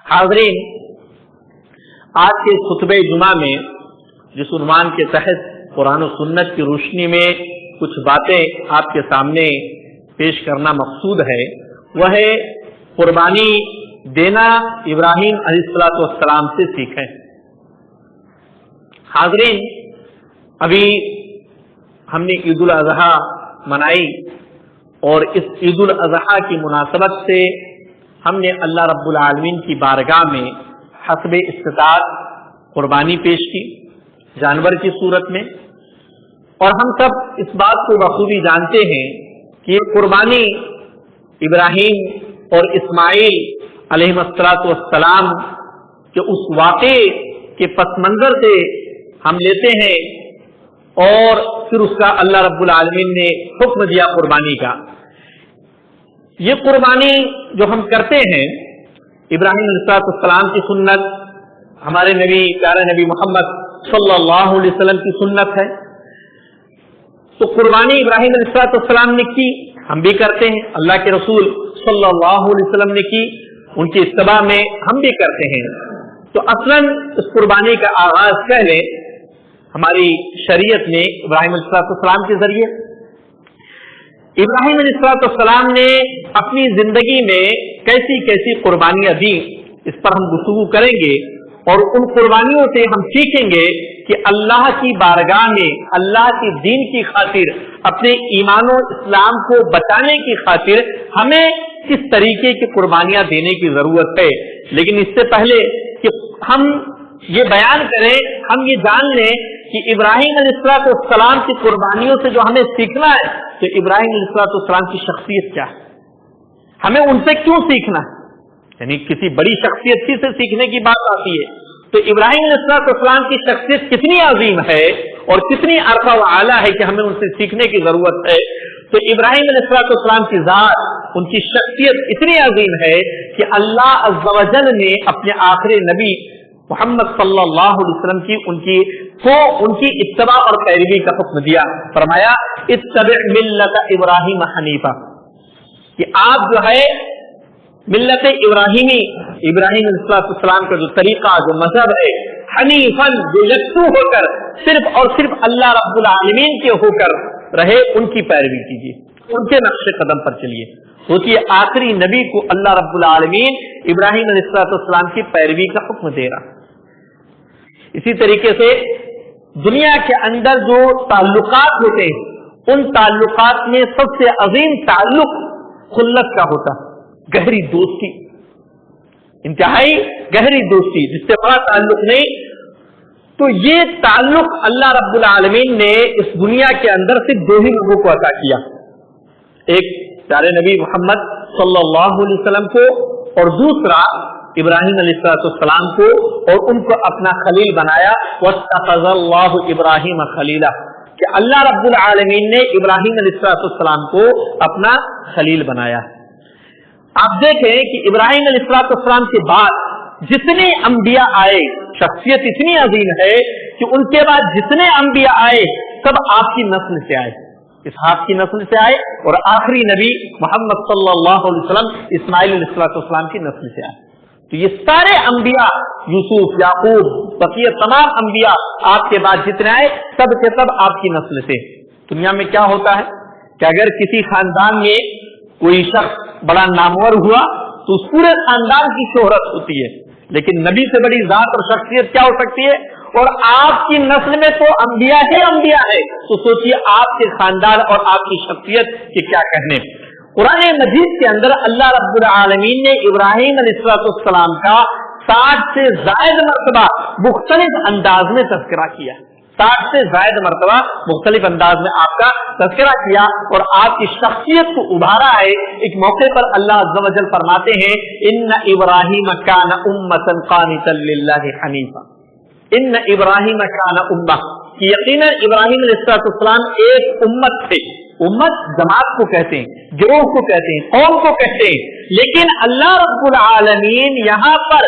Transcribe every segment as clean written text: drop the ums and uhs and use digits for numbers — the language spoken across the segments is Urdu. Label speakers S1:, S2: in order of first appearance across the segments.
S1: حاضرین، آج کے خطبہ جمعہ میں جس عنوان کے تحت قرآن و سنت کی روشنی میں کچھ باتیں آپ کے سامنے پیش کرنا مقصود ہے، وہ ہے قربانی دینا ابراہیم علیہ السلام سے سیکھیں۔ حاضرین، ابھی ہم نے عید الاضحیٰ منائی اور اس عید الاضحیٰ کی مناسبت سے ہم نے اللہ رب العالمین کی بارگاہ میں حسب استطاعت قربانی پیش کی جانور کی صورت میں، اور ہم سب اس بات کو بخوبی جانتے ہیں کہ یہ قربانی ابراہیم اور اسماعیل علیہ السلام کے اس واقعے کے پس منظر سے ہم لیتے ہیں، اور پھر اس کا اللہ رب العالمین نے حکم دیا قربانی کا۔ یہ قربانی جو ہم کرتے ہیں ابراہیم علیہ السلام کی سنت، ہمارے نبی پیارے نبی محمد صلی اللہ علیہ وسلم کی سنت ہے، تو قربانی ابراہیم علیہ السلام نے کی، ہم بھی کرتے ہیں، اللہ کے رسول صلی اللہ علیہ وسلم نے کی، ان کی اتباع میں ہم بھی کرتے ہیں۔ تو اصلاً اس قربانی کا آغاز پہلے ہماری شریعت نے ابراہیم علیہ السلام کے ذریعے، ابراہیم علیہ السلام نے اپنی زندگی میں کیسی کیسی قربانیاں دی، اس پر ہم گفتگو کریں گے، اور ان قربانیوں سے ہم سیکھیں گے کہ اللہ کی بارگاہ میں اللہ کے دین کی خاطر، اپنے ایمان و اسلام کو بچانے کی خاطر ہمیں کس طریقے کی قربانیاں دینے کی ضرورت ہے۔ لیکن اس سے پہلے کہ ہم یہ بیان کریں، ہم یہ جان لیں کہ ابراہیم علیہ السلام کی قربانیوں سے جو ہمیں سیکھنا ہے، تو ابراہیم علیہ السلام کی شخصیت کیا ہے، ہمیں ان سے کیوں سیکھنا ہے، یعنی کسی بڑی شخصیت سے سیکھنے کی بات آتی ہے، تو ابراہیم علیہ السلام کی شخصیت کتنی عظیم ہے اور کتنی ارفع و اعلیٰ ہے کہ ہمیں ان سے سیکھنے کی ضرورت ہے۔ تو ابراہیم علیہ السلام کی ذات، ان کی شخصیت اتنی عظیم ہے کہ اللہ عز و جل نے اپنے آخری نبی محمد صلی اللہ علیہ وسلم ان کی اتباع اور پیروی کا حکم دیا، فرمایا اتبع ملت ابراہیم حنیفہ، کہ آپ جو ہے ملت ابراہیمی، ابراہیم علیہ السلام کا جو طریقہ، جو مذہب ہے، حنیفاً، جو یکسو ہو کر صرف اور صرف اللہ رب العالمین کے ہو کر رہے، ان کی پیروی کیجیے، ان کے نقش قدم پر چلیے۔ سوچیے، آخری نبی کو اللہ رب العالمین ابراہیم علیہ السلام کی پیروی کا حکم دے رہا۔ اسی طریقے سے دنیا کے اندر جو تعلقات ہوتے ہیں، ان تعلقات میں سب سے عظیم تعلق خلت کا ہوتا ہے، گہری دوستی، انتہائی گہری دوستی، جس سے بڑا تعلق نہیں۔ تو یہ تعلق اللہ رب العالمین نے اس دنیا کے اندر سے دو ہی لوگوں کو عطا کیا، ایک پیارے نبی محمد صلی اللہ علیہ وسلم کو، اور دوسرا ابراہیم علیہ السلام کو، اور ان کو اپنا خلیل بنایا۔ واتخذ اللہ ابراہیم خلیلا، کہ اللہ رب العالمین نے ابراہیم علیہ السلام کو اپنا خلیل بنایا۔ آپ دیکھیں کہ ابراہیم علیہ السلام کے بعد جتنے انبیاء آئے، شخصیت اتنی عظیم ہے کہ ان کے بعد جتنے انبیاء آئے سب آپ کی نسل سے آئے، اسحاق کی نسل سے آئے، اور آخری نبی محمد صلی اللہ علیہ وسلم اسماعیل علیہ السلام کی نسل سے آئے۔ تو یہ سارے انبیاء، یوسف، یعقوب، بقیہ تمام انبیاء آپ کے بعد جتنے آئے سب کے سب آپ کی نسل سے۔ دنیا میں کیا ہوتا ہے کہ اگر کسی خاندان میں کوئی شخص بڑا نامور ہوا تو اس پورے خاندان کی شہرت ہوتی ہے، لیکن نبی سے بڑی ذات اور شخصیت کیا ہو سکتی ہے؟ اور آپ کی نسل میں تو انبیاء ہی انبیاء ہے، تو سوچئے آپ کے خاندان اور آپ کی شخصیت کے کیا کہنے۔ قرآن مجید کے اندر اللہ رب العالمین نے ابراہیم علیہ السلام کا 60 سے زائد مرتبہ مختلف انداز میں تذکرہ کیا، 60 سے زائد مرتبہ مختلف انداز میں آپ کا تذکرہ کیا اور آپ کی شخصیت کو ابھارا ہے۔ ایک موقع پر اللہ عز و جل فرماتے ہیں ان ابراہیم کان امۃ قانتا للہ حنیفا، ان ابراہیم کان امہ، یقیناً ابراہیم علیہ السلام ایک امت تھے۔ امت جماعت کو کہتے ہیں، گروہ کو کہتے ہیں، قوم کو کہتے ہیں، لیکن اللہ رب العالمین یہاں پر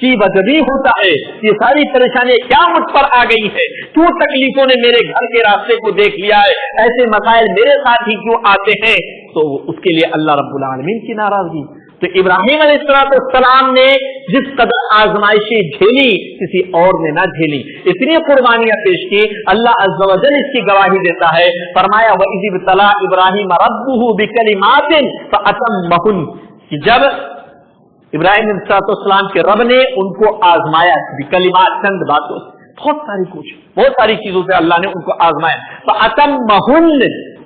S1: کی وجہ بھی ہوتا ہے یہ ساری پریشانیاں کیا مجھ پر آ گئی ہے, کیوں تکلیفوں نے میرے گھر کے راستے کو دیکھ لیا ہے, ایسے مسائل میرے ساتھ ہی کیوں آتے ہیں. تو اس کے لیے اللہ رب العالمین کی ناراضگی. تو ابراہیم علیہ السلام نے جس قدر آزمائشیں جھیلی کسی اور نے نہ جھیلی, اتنی قربانیاں پیش کی. اللہ عز و جل اس کی گواہی دیتا ہے, فرمایا وَإِذِ ابْتَلَىٰ إِبْرَاهِيمَ رَبُّهُ بِكَلِمَاتٍ فَأَتَمَّهُنَّ, کہ جب ابراہیم علیہ السلام کے رب نے ان کو آزمایا بکلمات, چند باتوں سے, بہت ساری چیزوں سے اللہ نے ان کو آزمایا. فَأَتَمَّهُنَّ,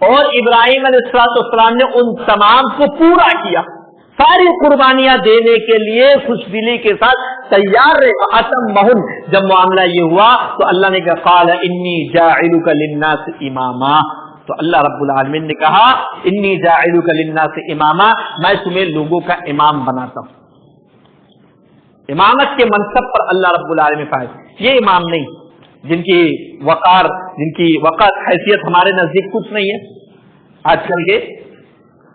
S1: اور ابراہیم علیہ السلام نے ان تمام کو پورا کیا, ساری قربانیاں دینے کے لیے خوش دلی کے ساتھ تیار رہے. فَأَتَمَّهُنَّ, جب معاملہ یہ ہوا تو اللہ نے کہا قَالَ إِنِّي جَاعِلُكَ لِلنَّاسِ إِمَامًا, تو اللہ رب العالمین نے کہا انی جاعلک للناس اماما, میں تمہیں لوگوں کا امام بناتا ہوں. امامت کے منصب پر اللہ رب العالمین فائز. یہ امام نہیں جن کی وقار حیثیت ہمارے نزدیک کچھ نہیں ہے آج کل کے,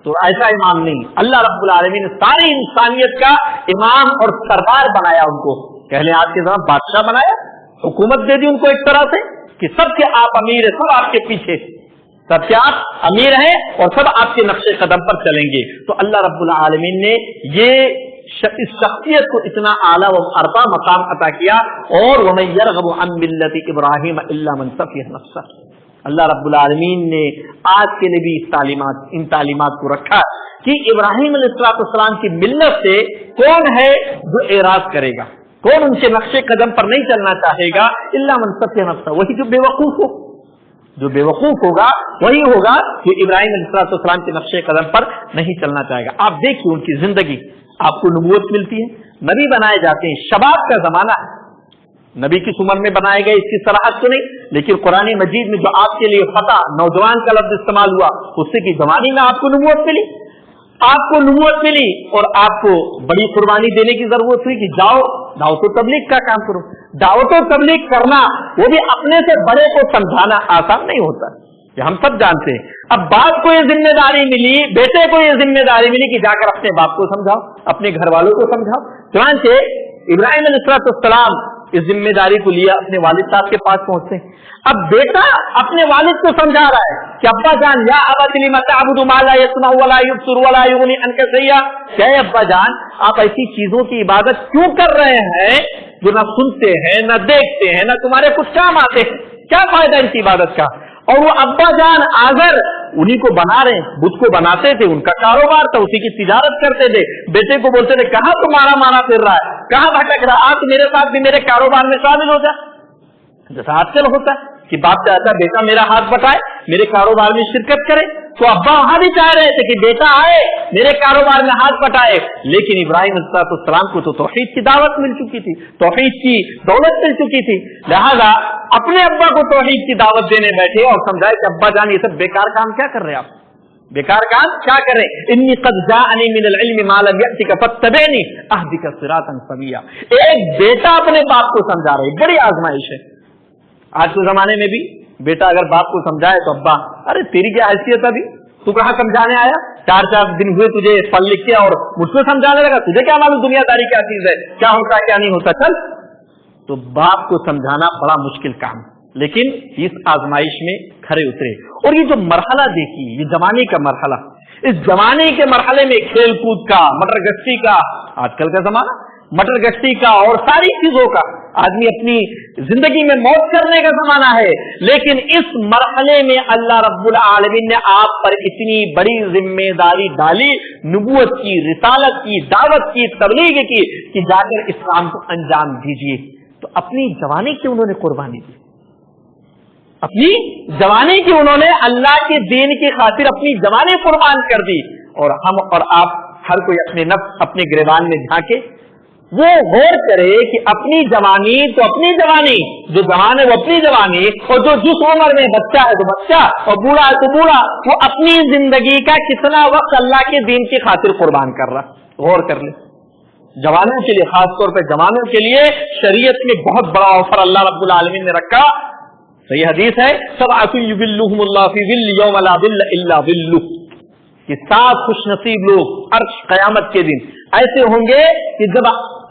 S1: تو ایسا امام نہیں. اللہ رب العالمین نے ساری انسانیت کا امام اور سردار بنایا ان کو. پہلے آج کے زمان بادشاہ بنایا, حکومت دے دی ان کو ایک طرح سے کہ سب کے آپ امیر ہیں, سب آپ کے پیچھے, سب کے آپ امیر ہیں اور سب آپ کے نقش قدم پر چلیں گے. تو اللہ رب العالمین نے یہ اس شخصیت کو اتنا اعلیٰ و ارفع مقام عطا کیا. اور وَمَن يَرْغَبُ عَن مِّلَّةِ إِبْرَاهِيمَ إِلَّا مَن سَفِهَ نَفْسَهُ, اللہ رب العالمین نے آج کے لیے بھی ان تعلیمات کو رکھا کہ ابراہیم علیہ السلام کی ملت سے کون ہے جو اعراض کرے گا, کون ان کے نقش قدم پر نہیں چلنا چاہے گا. إِلَّا مَن سَفِهَ نَفْسَهُ, وہی جو بے وقوف ہو, جو بے وقوف ہوگا وہی ہوگا جو ابراہیم علیہ السلام کے نقش قدم پر نہیں چلنا چاہے گا. آپ دیکھیے ان کی زندگی, آپ کو نبوت ملتی ہے, نبی بنائے جاتے ہیں, شباب کا زمانہ ہے, نبی کس عمر میں بنائے گئے اس کی صراحت تو نہیں, لیکن قرآن مجید میں جو آپ کے لیے فتح, نوجوان کا لفظ استعمال ہوا, اس سے کی زمانے میں آپ کو نبوت ملی. آپ کو نبوت ملی اور آپ کو بڑی قربانی دینے کی ضرورت ہوئی کہ جاؤ دعوت و تبلیغ کا کام کرو. دعوت و تبلیغ کرنا وہ بھی اپنے سے بڑے کو سمجھانا آسان نہیں ہوتا, یہ ہم سب جانتے ہیں. اب باپ کو یہ ذمہ داری ملی, بیٹے کو یہ ذمہ داری ملی کہ جا کر اپنے باپ کو سمجھاؤ, اپنے گھر والوں کو سمجھاؤ. چنانچہ ابراہیم علیہ السلام اس ذمہ داری کو لیا, اپنے والد صاحب کے پاس پہنچتے ہیں. اب بیٹا اپنے والد کو سمجھا رہا ہے کہ ابا جان یا ابت لم تعبد ما لا يسمع ولا يبصر ولا يغني عنك شيئا, کہ ابا جان آپ ایسی چیزوں کی عبادت کیوں کر رہے ہیں جو نہ سنتے ہیں نہ دیکھتے ہیں نہ تمہارے کچھ کام آتے ہیں, کیا فائدہ ان کی عبادت کا. اور وہ ابا جان آزر انہی کو بنا رہے ہیں, بت کو بناتے تھے, ان کا کاروبار تھا, اسی کی تجارت کرتے تھے. بیٹے کو بولتے تھے کہاں تمہارا مانا پھر رہا ہے, کہاں بھٹک رہا, آپ میرے ساتھ بھی میرے کاروبار میں شامل ہو جائے. جیسا آج کل ہوتا ہے کہ باپ چاہتا ہے بیٹا میرا ہاتھ بٹائے, میرے کاروبار میں شرکت کرے, تو ابا وہاں بھی چاہ رہے تھے کہ بیٹا آئے میرے کاروبار میں ہاتھ بٹائے. لیکن ابراہیم علیہ السلام کو تو توحید کی دعوت مل چکی تھی, توحید کی دولت مل چکی تھی, لہذا اپنے ابا کو توحید کی دعوت دینے بیٹھے اور سمجھائے کہ ابا جان یہ سب بیکار کام کیا کر رہے ہیں, آپ بیکار کام کیا کر رہے ہیں. انی قد جاءنی من العلم ما لم یأتک فاتبعنی اہدک صراطا سویا. ایک بیٹا اپنے باپ کو سمجھا رہے, بڑی آزمائش ہے. آج کے زمانے میں بھی بیٹا اگر باپ کو سمجھائے تو ابا ارے تیری کیا حیثیت, ابھی تو کہاں سمجھانے آیا, 4 دن ہوئے تجھے پڑھ لکھ کے اور مجھ کو سمجھانے لگا, تجھے کیا معلوم دنیا داری کیا چیز ہے, کیا ہوتا کیا نہیں ہوتا, چل. تو باپ کو سمجھانا بڑا مشکل کام, لیکن اس آزمائش میں کھڑے اترے. اور یہ جو مرحلہ دیکھیے, یہ زمانے کا مرحلہ, اس زمانے کے مرحلے میں کھیل کود کا, مٹر گشتی کا, آج کل کا زمانہ مٹر گشتی کا اور ساری چیزوں کا, آدمی اپنی زندگی میں موت کرنے کا زمانہ ہے. لیکن اس مرحلے میں اللہ رب العالمین نے آپ پر اتنی بڑی ذمہ داری ڈالی, نبوت کی, رسالت کی, دعوت کی, تبلیغ کی, کہ جا کر اسلام کو انجام دیجیے. تو اپنی جوانی کی انہوں نے قربانی دی, اپنی جوانی کی انہوں نے اللہ کے دین کی خاطر اپنی جوانی قربان کر دی. اور ہم اور آپ ہر کوئی اپنے نفس, اپنے گریبان میں جھانکے, وہ غور کرے کہ اپنی جوانی تو اپنی جوانی, جو جوان ہے وہ اپنی جوانی, اور جو جس عمر میں بچہ ہے تو بچہ اور بوڑھا ہے تو بوڑھا, وہ اپنی زندگی کا کتنا وقت اللہ کے دین کی خاطر قربان کر رہا. غور کر لیں. جوانوں کے لیے, خاص طور پہ جوانوں کے لیے شریعت میں بہت بڑا آفر اللہ رب العالمین نے رکھا. صحیح حدیث ہے, سبعۃ یظلھم اللہ فی ظل یوم لا ظل الا ظلہ, کہ 7 خوش نصیب لوگ عرش قیامت کے دن ایسے ہوں گے کہ جب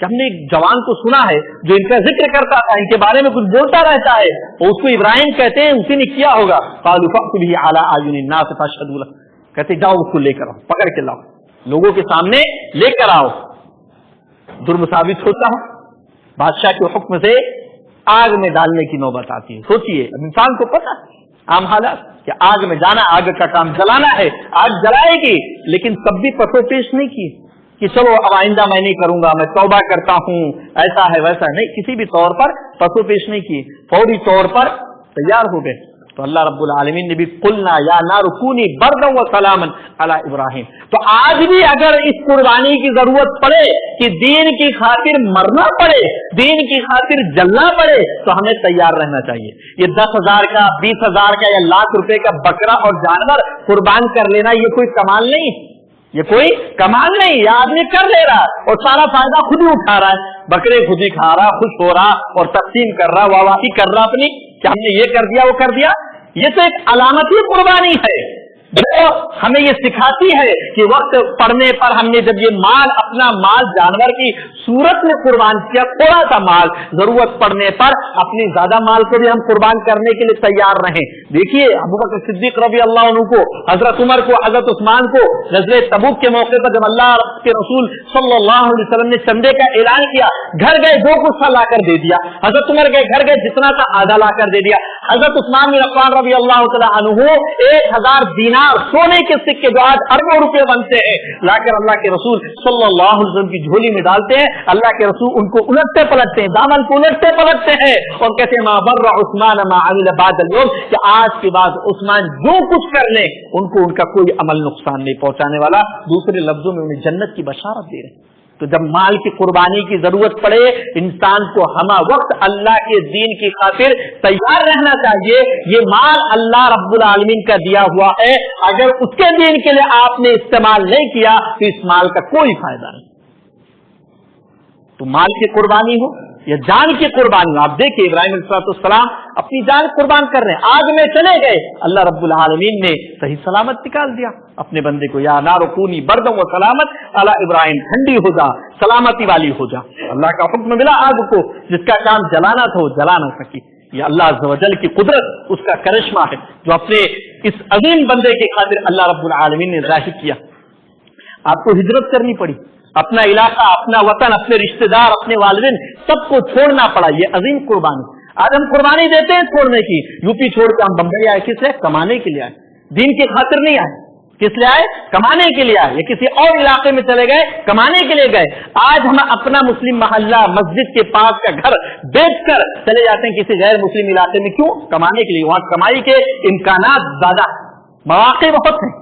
S1: کہ ہم نے ایک جوان کو سنا ہے جو ان کا ذکر کرتا تھا, ان کے بارے میں کچھ بولتا رہتا ہے, اور اس کو ابراہیم کہتے ہیں, اسی نے کیا ہوگا. قالوا فأتوا به على أعين الناس فاشهدوا له, کہتے جاؤ اس کو لے کر آؤ, پکڑ کے لاؤ, لوگوں کے سامنے لے کر آؤ. جرم ثابت ہوتا ہے, بادشاہ کے حکم سے آگ میں ڈالنے کی نوبت آتی ہے. سوچئے انسان کو پتا عام حالات کہ آگ میں جانا, آگ کا کام جلانا ہے, آگ جلائے گی, لیکن تب بھی پسو پیش نہیں کی کہ چلو اب آئندہ میں نہیں کروں گا, میں توبہ کرتا ہوں, ایسا ہے ویسا نہیں, کسی بھی طور پر پسو پیش نہیں کی, فوری طور پر تیار ہو گئے. تو اللہ رب العالمین نے بھی قلنا یا نار کونی بردا و سلاما علی ابراہیم. تو آج بھی اگر اس قربانی کی ضرورت پڑے کہ دین کی خاطر مرنا پڑے, دین کی خاطر جلنا پڑے, تو ہمیں تیار رہنا چاہیے. یہ 10,000 کا 20,000 کا یا لاکھ روپے کا بکرا اور جانور قربان کر لینا یہ کوئی کمال نہیں, یہ کوئی کمال نہیں. یہ آدمی کر لے رہا اور سارا فائدہ خود ہی اٹھا رہا ہے, بکرے خود ہی کھا رہا, خوش ہو رہا اور تقسیم کر رہا, واہ واہی کر رہا اپنی کہ ہم نے یہ کر دیا وہ کر دیا. یہ تو ایک علامتی قربانی ہے جو ہمیں یہ سکھاتی ہے کہ وقت پڑنے پر ہم نے جب یہ مال, اپنا مال جانور کی صورت میں قربان کیا, تھوڑا سا مال, ضرورت پڑنے پر اپنی زیادہ مال کو بھی ہم قربان کرنے کے لیے تیار رہیں. دیکھیے ابوبکر صدیق رضی اللہ عنہ کو, حضرت عمر کو, حضرت عثمان کو غزوہ تبوک کے موقع پر جب اللہ کے رسول صلی اللہ علیہ وسلم نے چندے کا اعلان کیا, گھر گئے 2 کچھ لا کر دے دیا. حضرت عمر گھر گئے جتنا تھا آدھا لا کر دے دیا. حضرت عثمان بن عفان رضی اللہ تعالی عنہ 1000 دینار سونے کے سکے جو آج اربوں روپے بنتے ہیں لا کر اللہ کے رسول صلی اللہ علیہ وسلم کی جھولی میں ڈالتے ہیں. اللہ کے رسول ان کو الٹتے پلٹتے ہیں, دامن کو الٹتے پلٹتے ہیں اور کہتے ہیں ما بر عثمان ما عمل بعد اليوم, کہ آج کے بعد عثمان جو کچھ کر لیں ان کو ان کا کوئی عمل نقصان نہیں پہنچانے والا. دوسرے لفظوں میں انہیں جنت کی بشارت دے رہے ہیں. تو جب مال کی قربانی کی ضرورت پڑے, انسان کو ہمہ وقت اللہ کے دین کی خاطر تیار رہنا چاہیے. یہ مال اللہ رب العالمین کا دیا ہوا ہے, اگر اس کے دین کے لیے آپ نے استعمال نہیں کیا تو اس مال کا کوئی فائدہ نہیں. تو مال کی قربانی ہو یا جان کی قربانی ہو, آپ دیکھیے ابراہیم علیہ السلام اپنی جان قربان کر رہے ہیں, آگ میں چلے گئے, اللہ رب العالمین نے صحیح سلامت نکال دیا اپنے بندے کو. یا نار کونی بردا و سلامت علی ابراہیم, ٹھنڈی ہو جا, سلامتی والی ہو جا. اللہ کا حکم ملا آگ کو, جس کا کام جلانا تھا وہ جلا نہ سکی. یہ اللہ عز و جل کی قدرت, اس کا کرشمہ ہے جو اپنے اس عظیم بندے کی خاطر اللہ رب العالمین نے ظاہر کیا. آپ کو ہجرت کرنی پڑی, اپنا علاقہ, اپنا وطن, اپنے رشتہ دار, اپنے والدین سب کو چھوڑنا پڑا. یہ عظیم قربانی. آج ہم قربانی دیتے ہیں چھوڑنے کی. یو پی چھوڑ کے ہم بمبئی آئے, کس لیے؟ کمانے کے لیے آئے, دین کی خاطر نہیں آئے. کس لیے آئے؟ کمانے کے لیے آئے. یا کسی اور علاقے میں چلے گئے, کمانے کے لیے گئے. آج ہم اپنا مسلم محلہ, مسجد کے پاس کا گھر بیچ کر چلے جاتے ہیں کسی غیر مسلم علاقے میں. کیوں؟ کمانے کے لیے. وہاں کمائی کے امکانات زیادہ, مواقع بہت ہیں,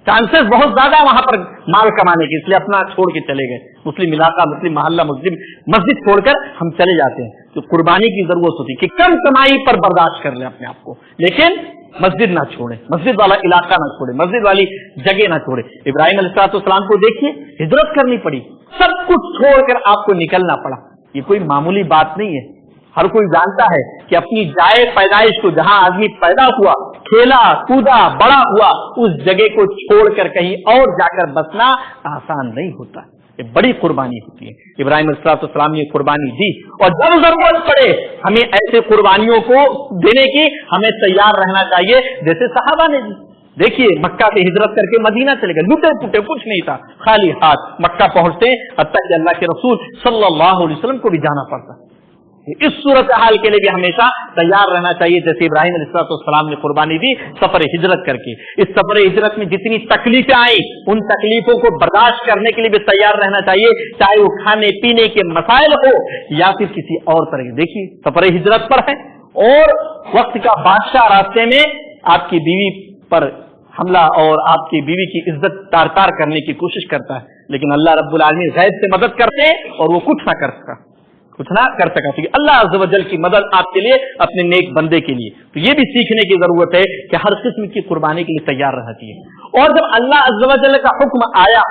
S1: چانسز بہت زیادہ وہاں پر مال کمانے کے, اس لیے اپنا چھوڑ کے چلے گئے. مسلم علاقہ, مسلم محلہ, مسلم مسجد چھوڑ کر ہم چلے جاتے ہیں. تو قربانی کی ضرورت ہوتی کہ کم کمائی پر برداشت کر لیں اپنے آپ کو, لیکن مسجد نہ چھوڑے, مسجد والا علاقہ نہ چھوڑے, مسجد والی جگہ نہ چھوڑے. ابراہیم علیہ السلام کو دیکھیے, ہجرت کرنی پڑی, سب کچھ چھوڑ کر آپ کو نکلنا پڑا. یہ کوئی معمولی بات نہیں ہے. ہر کوئی جانتا ہے کہ اپنی جائے پیدائش کو, جہاں آدمی پیدا ہوا, کھیلا کودا, بڑا ہوا, اس جگہ کو چھوڑ کر کہیں اور جا کر بسنا آسان نہیں ہوتا. یہ بڑی قربانی ہوتی ہے. ابراہیم علیہ السلام نے قربانی دی, اور جب ضرورت پڑے ہمیں ایسے قربانیوں کو دینے کی ہمیں تیار رہنا چاہیے جیسے صحابہ نے دی. دیکھیے مکہ سے ہجرت کر کے مدینہ چلے گئے, لٹے پٹے, کچھ نہیں تھا, خالی ہاتھ مکہ پہنچتے, حتیٰ کہ اللہ کے رسول صلی اللہ علیہ وسلم کو بھی جانا پڑتا. اس صورتحال کے لیے بھی ہمیشہ تیار رہنا چاہیے جیسے ابراہیم علیہ السلام نے قربانی دی سفر ہجرت کر کے. اس سفر ہجرت میں جتنی تکلیفیں آئیں ان تکلیفوں کو برداشت کرنے کے لیے بھی تیار رہنا چاہیے, چاہے وہ کھانے پینے کے مسائل ہو یا پھر کسی اور طرح کے. دیکھیے سفر ہجرت پر ہے اور وقت کا بادشاہ راستے میں آپ کی بیوی پر حملہ اور آپ کی بیوی کی عزت تار تار کرنے کی کوشش کرتا ہے, لیکن اللہ رب العالمین غیب سے مدد کرتے ہیں اور وہ کچھ نہ کر سکا. اللہ عز و جل کی مدد آپ کے لیے, اپنے نیک بندے کے لیے. تو یہ بھی سیکھنے کی ضرورت ہے کہ ہر قسم کی قربانی کے لیے تیار رہنا چاہیے. اور جب اللہ عز و جل کا حکم آیا,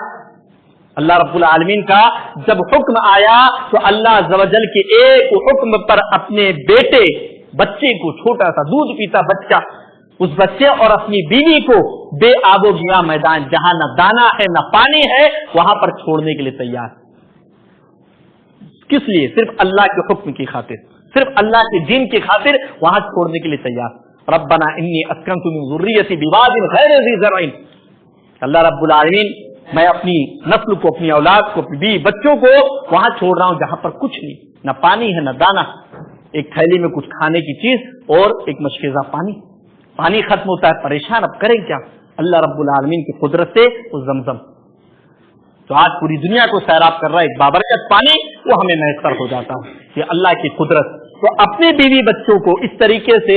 S1: اللہ رب العالمین کا جب حکم آیا, تو اللہ عز و جل کے ایک حکم پر اپنے بیٹے بچے کو, چھوٹا سا دودھ پیتا بچہ, اس بچے اور اپنی بیوی کو بے آب و گیا میدان, جہاں نہ دانا ہے نہ پانی ہے, وہاں پر چھوڑنے کے لیے تیار. کس لیے؟ صرف اللہ کے حکم کی خاطر، صرف اللہ کے دین کی خاطر وہاں چھوڑنے کے لیے تیار. ربنا انی اسکنت من ذریتی بواد غیر ذی زرع. اللہ رب العالمین، میں اپنی نسل کو، اپنی اولاد کو، اپنی بیوی بچوں کو وہاں چھوڑ رہا ہوں جہاں پر کچھ نہیں، نہ پانی ہے نہ دانا، ایک تھیلی میں کچھ کھانے کی چیز اور ایک مشکیزہ پانی. پانی ختم ہوتا ہے، پریشان، اب کریں کیا؟ اللہ رب العالمین کی قدرت سے وہ زمزم تو آج پوری دنیا کو سیراب کر رہا ہے، ایک بابرکت پانی وہ ہمیں میسر ہو جاتا ہے. یہ اللہ کی قدرت. تو اپنے بیوی بچوں کو اس طریقے سے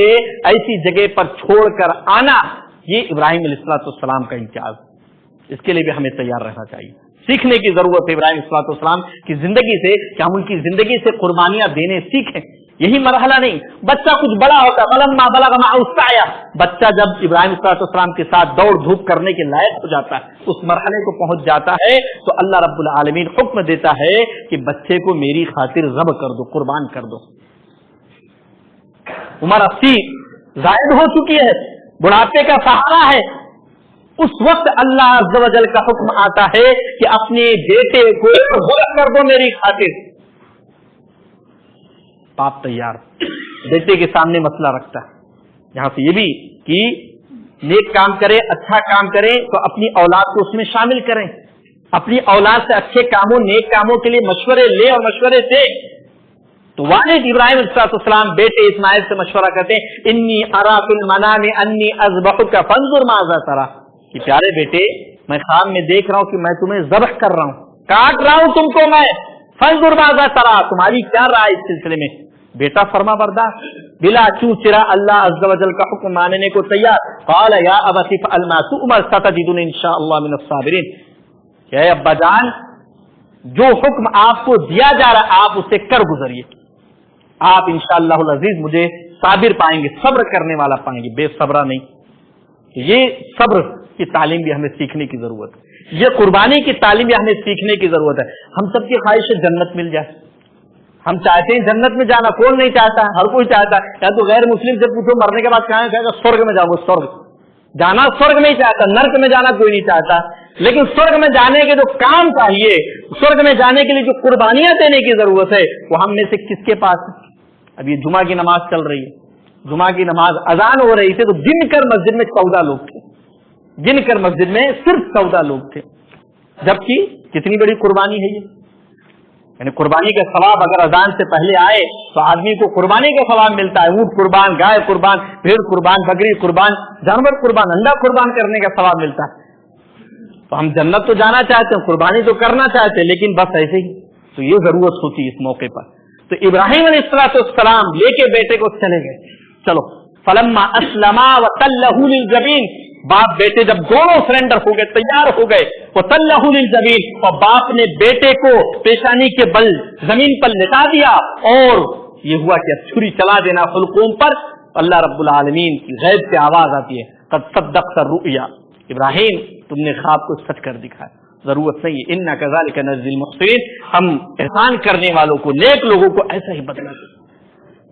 S1: ایسی جگہ پر چھوڑ کر آنا، یہ ابراہیم علیہ السلام کا امتیاز. اس کے لیے بھی ہمیں تیار رہنا چاہیے. سیکھنے کی ضرورت ہے ابراہیم علیہ السلام کی زندگی سے کہ ہم ان کی زندگی سے قربانیاں دینے سیکھیں. یہی مرحلہ نہیں، بچہ کچھ بڑا ہوتا ہے، فلما بلغ معه السعي، بچہ جب ابراہیم علیہ السلام کے ساتھ دوڑ دھوپ کرنے کے لائق ہو جاتا ہے، اس مرحلے کو پہنچ جاتا ہے، تو اللہ رب العالمین حکم دیتا ہے کہ بچے کو میری خاطر ذبح کر دو، قربان کر دو. عمر 80 زائد ہو چکی ہے، بڑھاپے کا سہارا ہے، اس وقت اللہ عز و جل کا حکم آتا ہے کہ اپنے بیٹے کو ذبح کر دو میری خاطر. باپ تیار، بیٹے کے سامنے مسئلہ رکھتا ہے. یہاں سے یہ بھی کہ نیک کام کرے، اچھا کام کریں تو اپنی اولاد کو اس میں شامل کریں، اپنی اولاد سے اچھے کاموں، نیک کاموں کے لیے مشورے لیں اور مشورے دیں. تو والد ابراہیم علیہ السلام بیٹے اسماعیل سے مشورہ کرتے ہیں، انی ارا فی المنام انی اذبحک فانظر ماذا ترى، کہ پیارے بیٹے میں خواب میں دیکھ رہا ہوں کہ میں تمہیں ذبح کر رہا ہوں، کاٹ رہا ہوں تم کو میں، فانظر ماذا ترى، تمہاری کیا رائے اس سلسلے میں؟ بیٹا فرما بردار، بلا چوچرا اللہ عز و جل کا حکم ماننے کو تیار. قال یا ابت افعل ما تؤمر ستجدنی ان شاء اللہ من الصابرین. کہ اے ابا جان، جو حکم آپ کو دیا جا رہا ہے آپ اسے کر گزریے، آپ انشاءاللہ العزیز مجھے صابر پائیں گے، صبر کرنے والا پائیں گے، بے صبرا نہیں. یہ صبر کی تعلیم بھی ہمیں سیکھنے کی ضرورت ہے، یہ قربانی کی تعلیم بھی ہمیں سیکھنے کی ضرورت ہے. ہم سب کی خواہش ہے جنت مل جائے، ہم چاہتے ہیں جنت میں جانا، کون نہیں چاہتا ہے، ہر کوئی چاہتا ہے. یا تو غیر مسلم سے پوچھو مرنے کے بعد کہاں کہے گا سورگ میں جاؤ گے، سورگ جانا سورگ میں ہی چاہتا، نرک میں جانا کوئی نہیں چاہتا. لیکن سورگ میں جانے کے جو کام چاہیے، سورگ میں جانے کے لیے جو قربانیاں دینے کی ضرورت ہے، وہ ہم میں سے کس کے پاس ہے؟ اب یہ جمعہ کی نماز چل رہی ہے، جمعہ کی نماز اذان ہو رہی تھی تو گن کر مسجد میں 14 لوگ تھے، گن کر مسجد میں صرف 14 لوگ تھے، جبکہ کتنی بڑی قربانی ہے یہ. یعنی قربانی کا ثواب اگر اذان سے پہلے آئے تو آدمی کو قربانی کا ثواب ملتا ہے، اونٹ قربان، گائے قربان، بھیڑ قربان، بکری قربان، جانور قربان، انڈا قربان کرنے کا ثواب ملتا ہے. تو ہم جنت تو جانا چاہتے ہیں، قربانی تو کرنا چاہتے ہیں، لیکن بس ایسے ہی. تو یہ ضرورت ہوتی ہے اس موقع پر. تو ابراہیم علیہ السلام لے کے بیٹے کو چلے گئے. چلو فلما اسلما وتلہ للجبین، باپ بیٹے جب دونوں سرنڈر ہو گئے، تیار ہو گئے، وتلہ للجبین، اور باپ نے بیٹے کو پیشانی کے بل زمین پر لٹا دیا، اور یہ ہوا کہ چھری چلا دینا حلقوم پر. اللہ رب العالمین کی غیب سے آواز آتی ہے، قد صدقت الرؤیا، ابراہیم تم نے خواب کو سچ کر دکھایا. ضرورت نہیں ہے، انا کذالک نجزی المحسنین، ہم احسان کرنے والوں کو، نیک لوگوں کو ایسا ہی بدلہ دیں.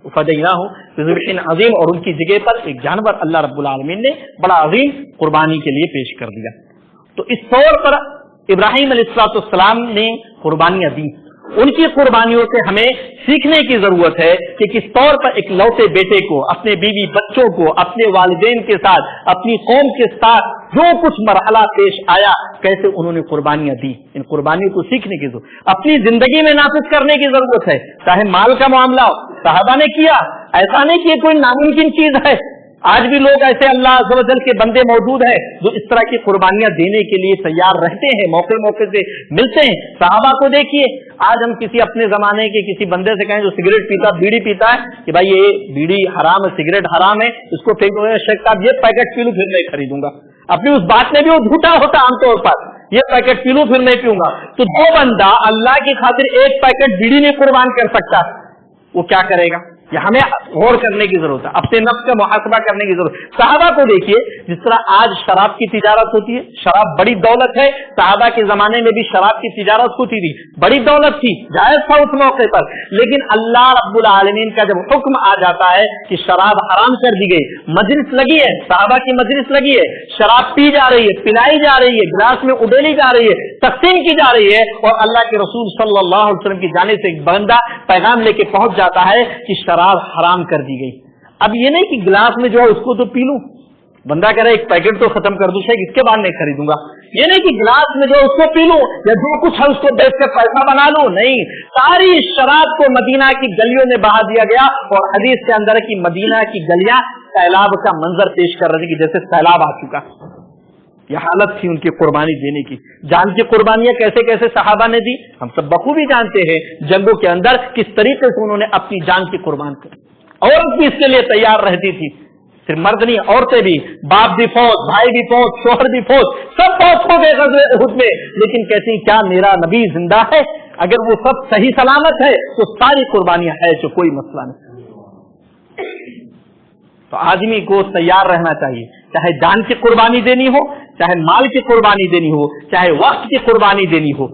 S1: فدیناہ بذبح عظیم، اور ان کی جگہ پر ایک جانور اللہ رب العالمین نے بڑا عظیم قربانی کے لیے پیش کر دیا. تو اس طور پر ابراہیم علیہ السلام نے قربانیاں دی. ان کی قربانیوں سے ہمیں سیکھنے کی ضرورت ہے کہ کس طور پر ایک لوتے بیٹے کو، اپنے بیوی بچوں کو، اپنے والدین کے ساتھ، اپنی قوم کے ساتھ جو کچھ مرحلہ پیش آیا، کیسے انہوں نے قربانیاں دی. ان قربانیوں کو سیکھنے کی ضرورت، اپنی زندگی میں نافذ کرنے کی ضرورت ہے. چاہے مال کا معاملہ ہو، صحابہ نے کیا، ایسا نہیں کہ کوئی ناممکن چیز ہے. آج بھی لوگ ایسے اللہ عز و جل کے بندے موجود ہیں جو اس طرح کی قربانیاں دینے کے لیے تیار رہتے ہیں، موقع موقع سے ملتے ہیں. صحابہ کو دیکھیے، آج ہم کسی اپنے زمانے کے کسی بندے سے کہیں جو سگریٹ پیتا، بیڑی پیتا ہے، کہ بھائی یہ بیڑی حرام ہے، سگریٹ حرام ہے، اس کو پھینک دو. شیخ صاحب یہ پیکٹ پی لوں پھر نہیں خریدوں گا. اپنی اس بات میں بھی وہ جھوٹا ہوتا عام طور پر، یہ پیکٹ پی لوں پھر نہیں پیوں گا. تو جو بندہ اللہ کی خاطر ایک پیکٹ بیڑی نہیں قربان کر سکتا، وہ کیا کرے گا؟ یہ ہمیں غور کرنے کی ضرورت ہے، اپنے نفس کا محاسبہ کرنے کی ضرورت ہے۔ صحابہ کو دیکھیے، جس طرح آج شراب کی تجارت ہوتی ہے، شراب بڑی دولت ہے، صحابہ کے زمانے میں بھی شراب کی تجارت ہوتی تھی، بڑی دولت تھی، جائز تھا اس موقع پر، لیکن اللہ رب العالمین کا جب حکم آ جاتا ہے کہ شراب حرام کر دی گئی، مجلس لگی ہے، صحابہ کی مجلس لگی ہے، شراب پی جا رہی ہے، پلائی جا رہی ہے، گلاس میں اڈیلی جا رہی ہے، تقسیم کی جا رہی ہے، اور اللہ کے رسول صلی اللہ علیہ وسلم کی جانب سے ایک بندہ پیغام لے کے پہنچ جاتا ہے کہ شراب حرام کر دی گئی۔ اب یہ نہیں کہ گلاس میں جو ہے اس کو تو پی لوں، بندہ کہہ رہا ہے ایک پیکٹ تو ختم کر دوں، اس کے بعد نہیں خریدوں گا، یہ نہیں کہ گلاس میں جو اس کو پی لوں یا جو کچھ ہے اس کو بیچ کر پیسہ بنا لوں، نہیں، ساری شراب کو مدینہ کی گلیوں میں بہا دیا گیا، اور حدیث کے اندر کی مدینہ کی گلیاں سیلاب کا منظر پیش کر رہی تھی، جیسے سیلاب آ چکا۔ یہ حالت تھی ان کی قربانی دینے کی۔ جان کی قربانیاں کیسے کیسے صحابہ نے دی، ہم سب بخوبی جانتے ہیں، جنگوں کے اندر کس طریقے سے انہوں نے اپنی جان کی قربان کی، عورت بھی اس کے لیے تیار رہتی تھی، صرف مرد نہیں، عورتیں بھی، باپ بھی فوت، بھائی بھی فوت، شوہر بھی فوت، سب فوت ہو گئے غزوہ احد میں، لیکن کہتی کیا میرا نبی زندہ ہے؟ اگر وہ سب صحیح سلامت ہے تو ساری قربانیاں ہے جو کوئی مسئلہ نہیں۔ تو آدمی کو تیار رہنا چاہیے، چاہے جان کی قربانی دینی ہو، چاہے مال کی قربانی دینی ہو، چاہے وقت کی قربانی دینی ہو،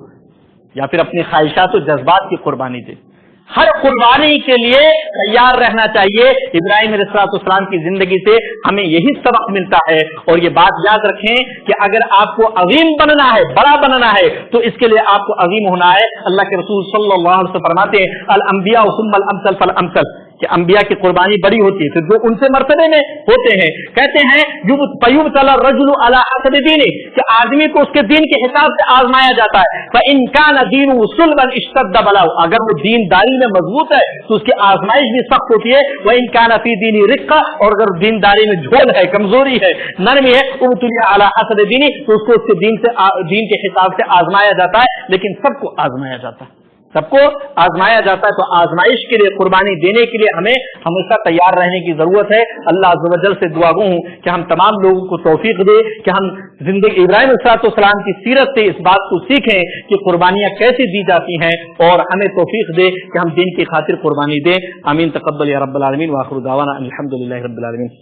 S1: یا پھر اپنی خواہشات و جذبات کی قربانی دینی، ہر قربانی کے لیے تیار رہنا چاہیے۔ ابراہیم علیہ السلام کی زندگی سے ہمیں یہی سبق ملتا ہے، اور یہ بات یاد رکھیں کہ اگر آپ کو عظیم بننا ہے، بڑا بننا ہے، تو اس کے لیے آپ کو عظیم ہونا ہے۔ اللہ کے رسول صلی اللہ علیہ وسلم فرماتے ہیں الانبیاء ثم الامثل فالامثل، کہ انبیاء کی قربانی بڑی ہوتی ہے، پھر جو ان سے مرتبے میں ہوتے ہیں، کہتے ہیں فیبتلی الرجل علی حسب دینہ، کہ آدمی کو اس کے دین کے حساب سے آزمایا جاتا ہے۔ فإن كان دینہ صلبا اشتد بلاؤ، اگر وہ دین داری میں مضبوط ہے تو اس کی آزمائش بھی سخت ہوتی ہے۔ وإن كان فی دینہ رقہ، اور اگر دین داری میں جھول ہے، کمزوری ہے، نرمی ہے، ابتلی علی حسب دینہ، تو اس کو اس کے دین کے حساب سے آزمایا جاتا ہے، لیکن سب کو آزمایا جاتا ہے، سب کو آزمایا جاتا ہے۔ تو آزمائش کے لیے، قربانی دینے کے لیے ہمیں ہمیشہ تیار رہنے کی ضرورت ہے۔ اللہ عز و جل سے دعا گو ہوں کہ ہم تمام لوگوں کو توفیق دے کہ ہم زندگی ابراہیم علیہ السلام کی سیرت سے اس بات کو سیکھیں کہ قربانیاں کیسے دی جاتی ہیں، اور ہمیں توفیق دے کہ ہم دین کی خاطر قربانی دیں۔ آمین، تقبل یا رب العالمین، وآخر دعوانا الحمدللہ رب العالمین۔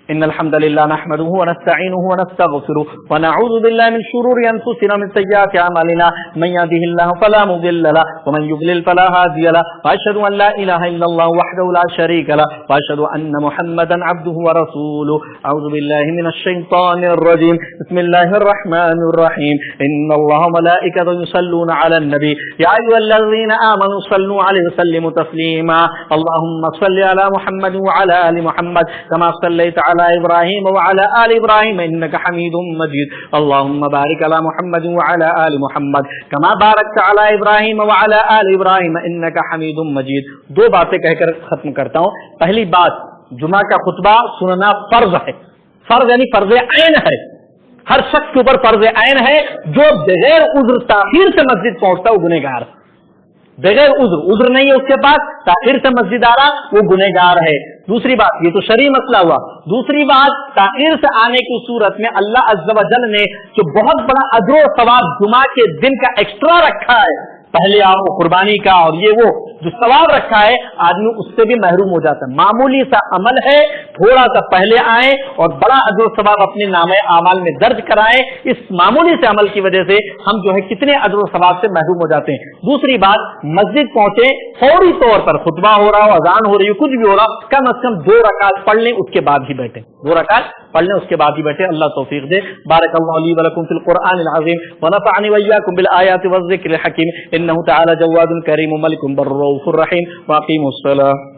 S1: إن الحمد لله نحمده ونستعينه ونستغفره ونعوذ بالله من شرور أنفسنا ومن سيئات أعمالنا، من يهده الله فلا مضل له ومن يضلل فلا هادي له، وأشهد أن لا إله إلا الله وحده لا شريك له، وأشهد أن محمدا عبده ورسوله۔ أعوذ بالله من الشيطان الرجيم، بسم الله الرحمن الرحيم، إن الله وملائكته يصلون على النبي يا أيها الذين آمنوا صلوا عليه وسلموا تسليما، اللهم صل على محمد وعلى آل محمد كما صليت على إبراهيم وعلى آل إبراهيم إنك حميد مجيد، اللهم بارك على محمد وعلى آل محمد كما باركت على إبراهيم وعلى آل إبراهيم إنك حميد مجيد۔ دو باتیں کہہ کر ختم کرتا ہوں۔ پہلی بات، جمعہ کا خطبہ سننا فرض ہے، فرض یعنی فرض عین ہے، ہر شخص کے اوپر فرض عین ہے۔ جو بغیر عذر تاخیر سے مسجد پہنچتا ہے وہ گنہگار، بغیر عذر نہیں ہے اس کے پاس، تاخیر سے مسجد آ رہا، وہ گنہگار ہے۔ دوسری بات، یہ تو شرعی مسئلہ ہوا۔ دوسری بات، تاخیر سے آنے کی صورت میں اللہ عز و جل نے جو بہت بڑا اجر و ثواب جمعہ کے دن کا ایکسٹرا رکھا ہے، پہلے آؤ قربانی کا اور یہ وہ جو ثواب رکھا ہے، آدمی اس سے بھی محروم ہو جاتا ہے۔ معمولی سا عمل ہے، تھوڑا سا پہلے آئیں اور بڑا اجر و ثواب اپنے نامہ اعمال میں درج کرائیں۔ اس معمولی سے عمل کی وجہ سے ہم جو ہے کتنے اجر و ثواب سے محروم ہو جاتے ہیں۔ دوسری بات، مسجد پہنچے، فوری طور پر خطبہ ہو رہا ہو، اذان ہو رہی ہو، کچھ بھی ہو رہا، کم از کم 2 رکعت پڑھ لیں، اس کے بعد ہی بیٹھیں، 2 رکعت پڑھ لیں، اس کے بعد ہی بیٹھے۔ اللہ توفیق دے۔ بارک اللہ لی ولکم فی القرآن العظیم ونفعنی وإیاکم بالآیات والذکر الحکیم، انہ تعالی جواد کریم ملک بر رؤوف رحیم۔ واقیموا الصلاۃ۔